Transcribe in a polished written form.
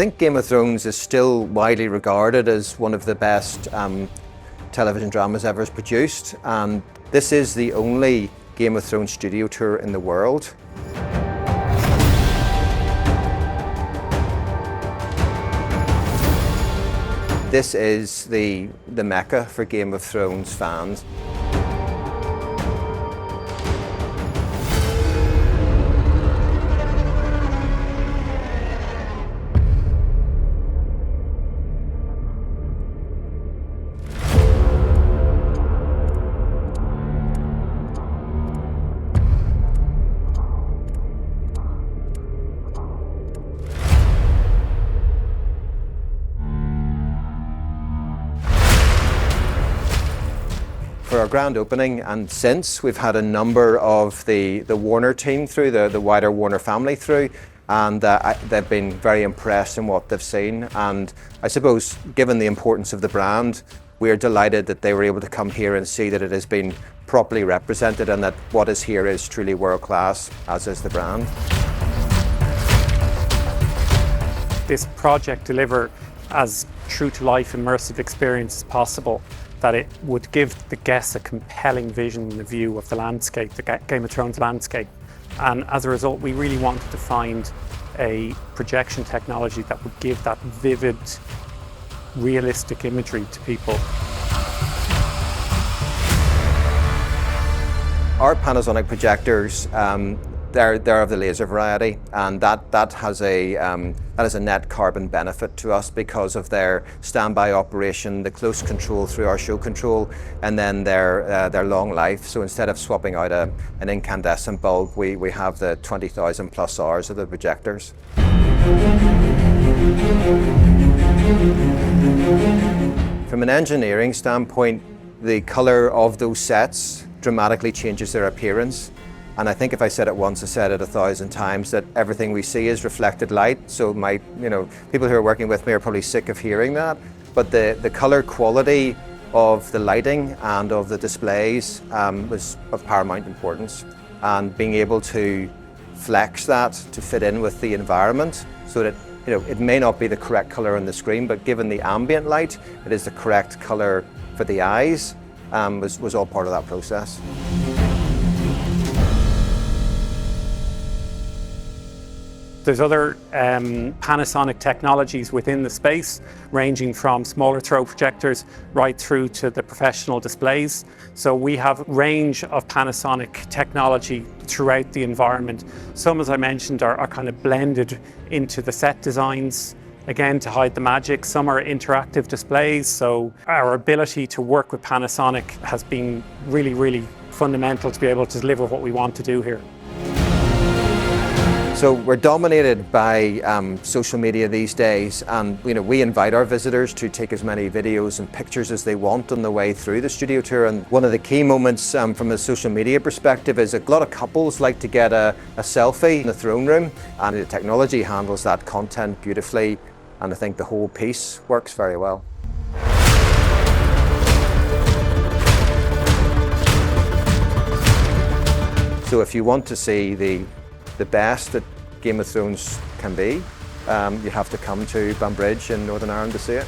think Game of Thrones is still widely regarded as one of the best television dramas ever produced, and this is the only Game of Thrones studio tour in the world. This is the mecca for Game of Thrones fans. For our grand opening and since, we've had a number of the Warner team through, the wider Warner family through, and they've been very impressed in what they've seen. And I suppose, given the importance of the brand, we're delighted that they were able to come here and see that it has been properly represented and that what is here is truly world class, as is the brand. This project delivered as true to life immersive experience as possible, that it would give the guests a compelling vision and view of the landscape, the Game of Thrones landscape. And as a result, we really wanted to find a projection technology that would give that vivid, realistic imagery to people. Our Panasonic projectors, they're of the laser variety, and that has a net carbon benefit to us because of their standby operation, the close control through our show control, and then their long life. So instead of swapping out an incandescent bulb, we have the 20,000 plus hours of the projectors. From an engineering standpoint, the color of those sets dramatically changes their appearance. And I think if I said it once, I said it 1,000 times, that everything we see is reflected light. So people who are working with me are probably sick of hearing that. But the color quality of the lighting and of the displays was of paramount importance. And being able to flex that to fit in with the environment so that it may not be the correct color on the screen, but given the ambient light, it is the correct color for the eyes, was all part of that process. There's other Panasonic technologies within the space, ranging from smaller throw projectors right through to the professional displays. So we have a range of Panasonic technology throughout the environment. Some, as I mentioned, are kind of blended into the set designs, again, to hide the magic. Some are interactive displays, so our ability to work with Panasonic has been really, really fundamental to be able to deliver what we want to do here. So we're dominated by social media these days, and we invite our visitors to take as many videos and pictures as they want on the way through the studio tour. And one of the key moments from a social media perspective is a lot of couples like to get a selfie in the throne room, and the technology handles that content beautifully, and I think the whole piece works very well. So if you want to see the best that Game of Thrones can be, you have to come to Banbridge in Northern Ireland to see it.